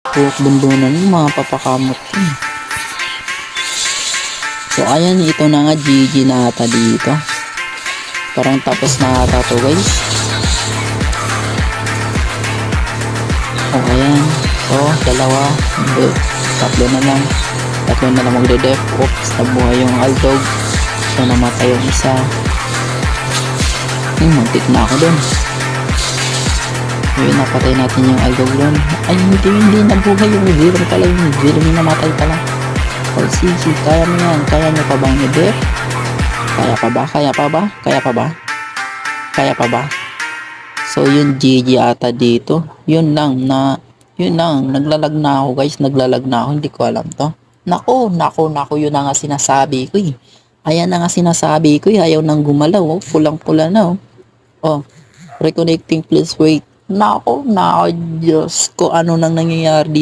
Buhok bundunan yung mga papakamot ko. So ayan, ito na nga, GG na ata dito. Parang tapos na ata to guys. O ayan, so dalawa, tatlo na lang magde-def. Oops, nabuhay yung Aldog. So namatay yung isa. Muntik na ako dun. Ayun, napatay natin yung Aldog dun. Ay hindi nabuhay yung Zero pala, yung Zero yung namatay pala. O sige, kaya mo yan. Kaya nyo pa bang i-def? Kaya pa ba? So yun, GG ata dito. Yun lang, naglalag na ako guys, hindi ko alam to. Nako, yun na nga sinasabi ko eh. Ayan na nga sinasabi ko eh, ayaw nang gumalaw, oh. Pulang-pula na oh. Oh, reconnecting, please wait. Nako, Diyos ko, ano nang nangyayari dito.